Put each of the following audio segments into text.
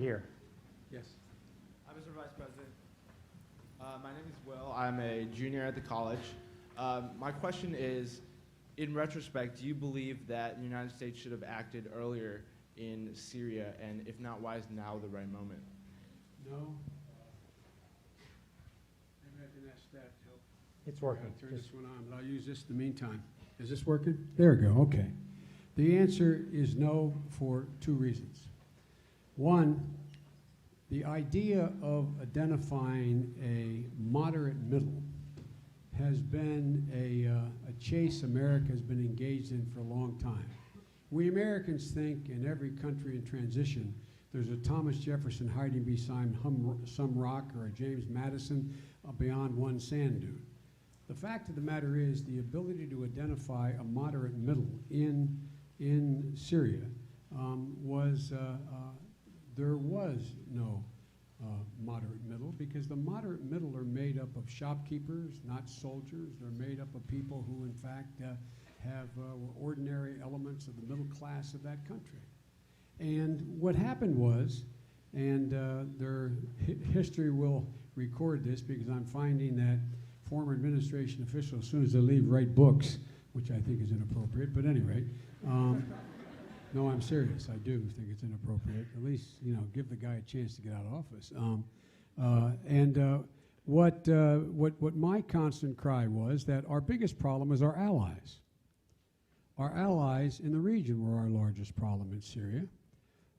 Here. Yes. Hi, Mr. Vice President. My name is Will. I'm a junior at the college. My question is, in retrospect, do you believe that the United States should have acted earlier in Syria, and if not, why is now the right moment? No. Maybe I can ask staff to help. It's working. I'll turn this one on, but I'll use this in the meantime. Is this working? There we go, okay. The answer is no for two reasons. One, the idea of identifying a moderate middle has been a chase America has been engaged in for a long time. We Americans think in every country in transition there's a Thomas Jefferson hiding behind some rock or a James Madison beyond one sand dune. The fact of the matter is the ability to identify a moderate middle in Syria there was no moderate middle, because the moderate middle are made up of shopkeepers, not soldiers. They're made up of people who, in fact, were ordinary elements of the middle class of that country. And what happened was, and their history will record this, because I'm finding that former administration officials, as soon as they leave, write books, which I think is inappropriate. But at any rate, no, I'm serious. I do think it's inappropriate. At least, give the guy a chance to get out of office. What my constant cry was that our biggest problem is our allies. Our allies in the region were our largest problem in Syria.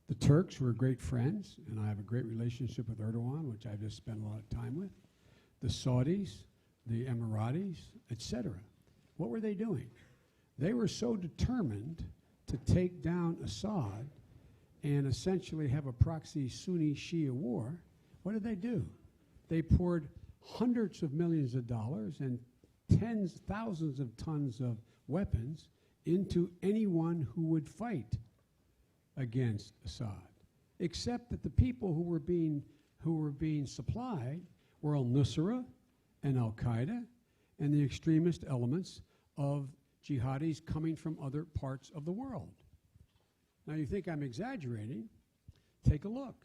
The Turks were great friends, and I have a great relationship with Erdogan, which I've just spent a lot of time with. The Saudis, the Emiratis, etc. What were they doing? They were so determined to take down Assad and essentially have a proxy Sunni-Shia war. What did they do? They poured hundreds of millions of dollars and thousands of tons of weapons into anyone who would fight against Assad, except that the people who were being supplied were al-Nusra and al-Qaeda and the extremist elements of jihadis coming from other parts of the world. Now, you think I'm exaggerating? Take a look.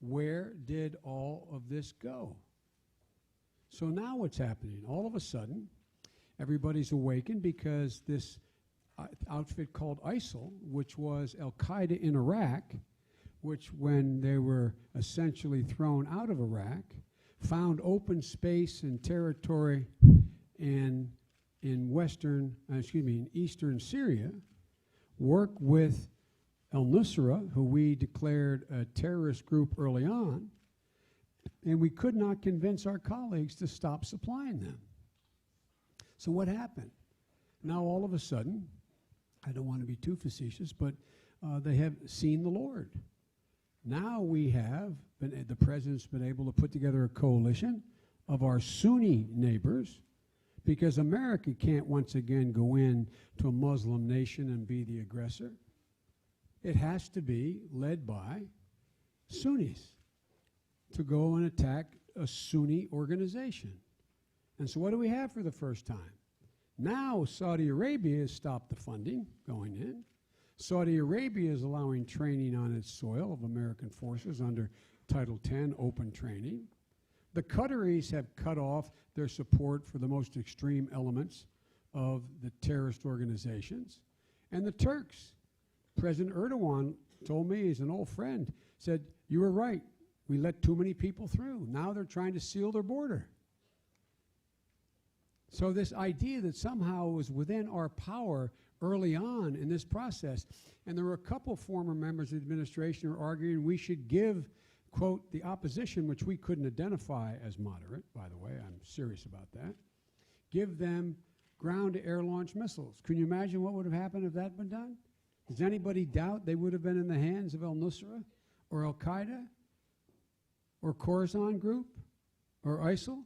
Where did all of this go? So now what's happening? All of a sudden, everybody's awakened because this outfit called ISIL, which was al-Qaeda in Iraq, which when they were essentially thrown out of Iraq, found open space and territory in eastern Syria, work with al-Nusra, who we declared a terrorist group early on, and we could not convince our colleagues to stop supplying them. So what happened? Now all of a sudden, I don't want to be too facetious, but they have seen the Lord. Now the president's been able to put together a coalition of our Sunni neighbors, because America can't once again go in to a Muslim nation and be the aggressor. It has to be led by Sunnis to go and attack a Sunni organization. And so what do we have for the first time? Now Saudi Arabia has stopped the funding going in. Saudi Arabia is allowing training on its soil of American forces under Title 10 open training. The Qataris have cut off their support for the most extreme elements of the terrorist organizations. And the Turks, President Erdogan told me, he's an old friend, said, "You were right. We let too many people through. Now they're trying to seal their border." So this idea that somehow it was within our power early on in this process, and there were a couple former members of the administration who were arguing we should give, quote, the opposition, which we couldn't identify as moderate, by the way, I'm serious about that, give them ground-to-air launch missiles. Can you imagine what would have happened if that had been done? Does anybody doubt they would have been in the hands of al-Nusra or al-Qaeda or Khorasan Group or ISIL?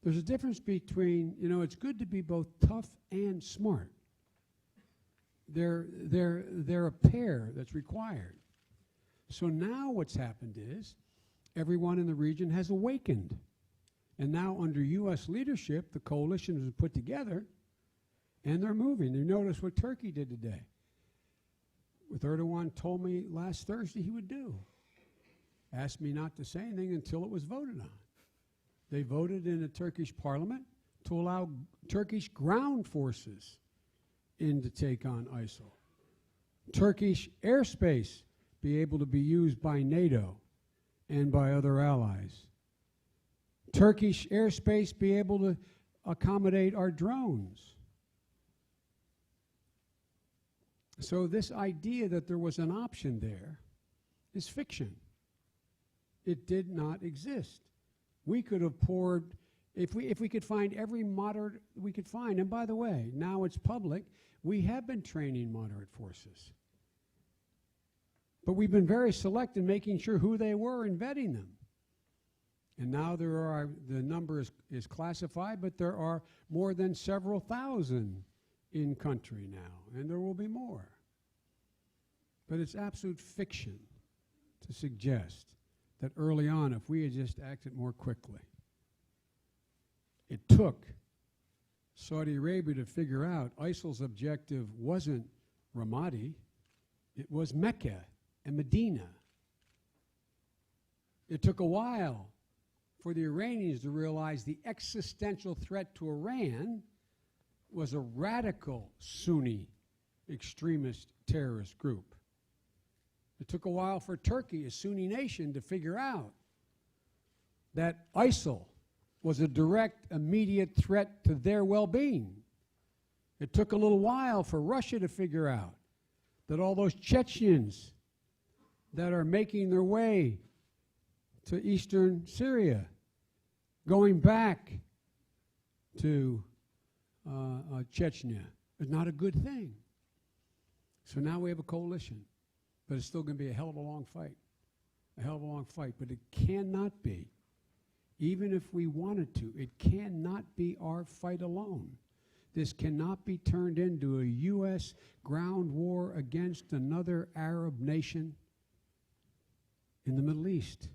There's a difference between, it's good to be both tough and smart. They're a pair that's required. So now what's happened is everyone in the region has awakened. And now under U.S. leadership, the coalition was put together, and they're moving. You notice what Turkey did today. what Erdogan told me last Thursday he would do. Asked me not to say anything until it was voted on. They voted in the Turkish parliament to allow Turkish ground forces in to take on ISIL. Turkish airspace be able to be used by NATO and by other allies. Turkish airspace be able to accommodate our drones. So this idea that there was an option there is fiction. It did not exist. We could have poured, if we could find every moderate we could find, and by the way, now it's public, we have been training moderate forces. But we've been very select in making sure who they were and vetting them. And now the number is classified, but there are more than several thousand in country now, and there will be more. But it's absolute fiction to suggest that early on, if we had just acted more quickly. It took Saudi Arabia to figure out ISIL's objective wasn't Ramadi, it was Mecca and Medina. It took a while for the Iranians to realize the existential threat to Iran was a radical Sunni extremist terrorist group. It took a while for Turkey, a Sunni nation, to figure out that ISIL was a direct, immediate threat to their well-being. It took a little while for Russia to figure out that all those Chechens that are making their way to eastern Syria, going back to Chechnya, is not a good thing. So now we have a coalition, but it's still going to be a hell of a long fight. A hell of a long fight, but it cannot be, even if we wanted to, it cannot be our fight alone. This cannot be turned into a U.S. ground war against another Arab nation in the Middle East.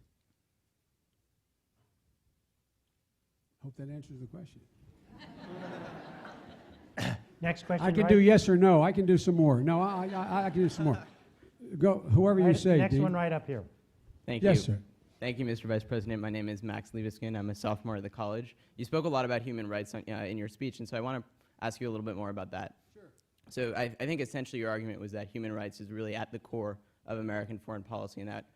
Hope that answers the question. Next question. I can right? do yes or no. I can do some more. No, I can do some more. Go, whoever you say. Next Dean. one right up here. Thank you. Yes, sir. Thank you, Mr. Vice President. My name is Max Liebeskin. I'm a sophomore at the college. You spoke a lot about human rights in your speech, and so I want to ask you a little bit more about that. Sure. So I think essentially your argument was that human rights is really at the core of American foreign policy, and that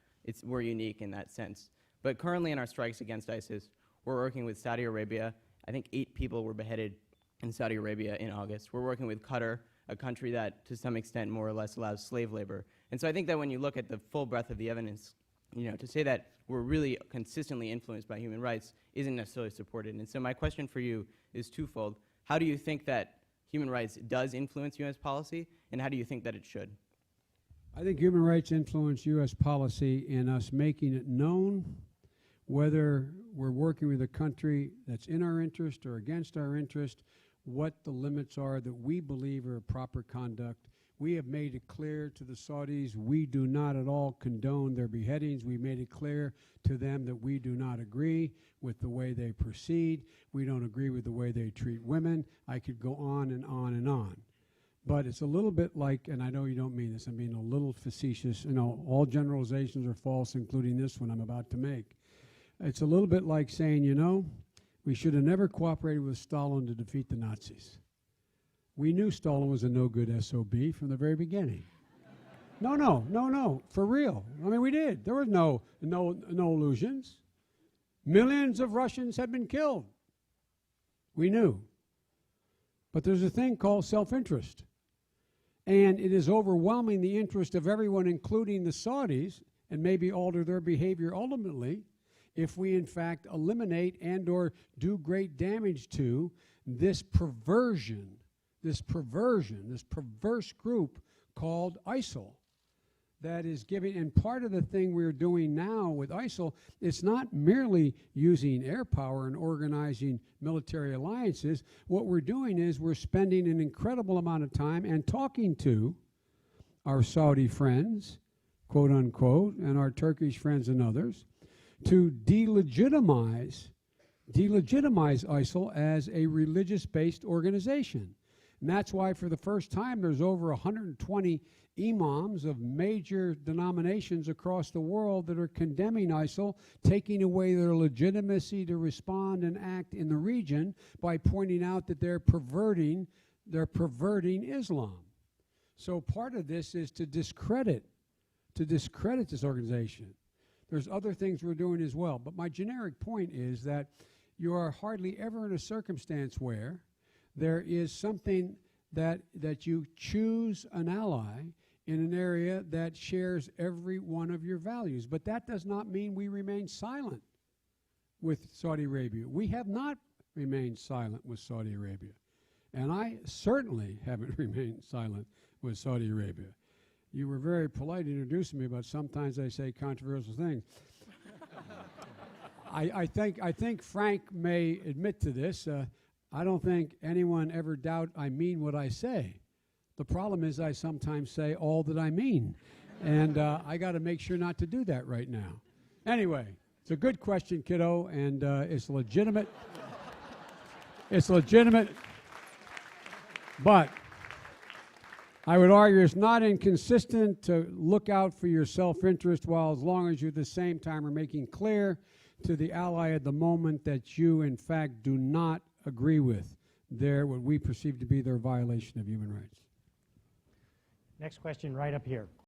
we're unique in that sense. But currently in our strikes against ISIS, we're working with Saudi Arabia. I think 8 people were beheaded in Saudi Arabia in August. We're working with Qatar, a country that to some extent more or less allows slave labor. And so I think that when you look at the full breadth of the evidence, to say that we're really consistently influenced by human rights isn't necessarily supported. And so my question for you is twofold. How do you think that human rights does influence U.S. policy, and how do you think that it should? I think human rights influence U.S. policy in us making it known whether we're working with a country that's in our interest or against our interest, what the limits are that we believe are proper conduct. We have made it clear to the Saudis we do not at all condone their beheadings. We made it clear to them that we do not agree with the way they proceed. We don't agree with the way they treat women. I could go on and on and on. But it's a little bit like, and I know you don't mean this, I'm being a little facetious. All generalizations are false, including this one I'm about to make. It's a little bit like saying, we should have never cooperated with Stalin to defeat the Nazis. We knew Stalin was a no-good SOB from the very beginning. No, for real. I mean, we did. There was no illusions. Millions of Russians had been killed. We knew. But there's a thing called self-interest. And it is overwhelming the interest of everyone, including the Saudis, and maybe alter their behavior ultimately, if we in fact eliminate and or do great damage to this perverse group called ISIL that is giving, and part of the thing we're doing now with ISIL, it's not merely using air power and organizing military alliances. What we're doing is we're spending an incredible amount of time and talking to our Saudi friends, quote unquote, and our Turkish friends and others, to delegitimize ISIL as a religious-based organization. And that's why for the first time there's over 120 imams of major denominations across the world that are condemning ISIL, taking away their legitimacy to respond and act in the region by pointing out that they're perverting Islam. So part of this is to discredit this organization. There's other things we're doing as well. But my generic point is that you are hardly ever in a circumstance where there is something that you choose an ally in an area that shares every one of your values. But that does not mean we remain silent with Saudi Arabia. We have not remained silent with Saudi Arabia. And I certainly haven't remained silent with Saudi Arabia. You were very polite introducing me, but sometimes I say controversial things. I think Frank may admit to this. I don't think anyone ever doubt I mean what I say. The problem is I sometimes say all that I mean. And I got to make sure not to do that right now. Anyway, it's a good question, kiddo, and it's legitimate. It's legitimate. But I would argue it's not inconsistent to look out for your self-interest while as long as you at the same time are making clear to the ally at the moment that you, in fact, do not agree with what we perceive to be their violation of human rights. Next question right up here.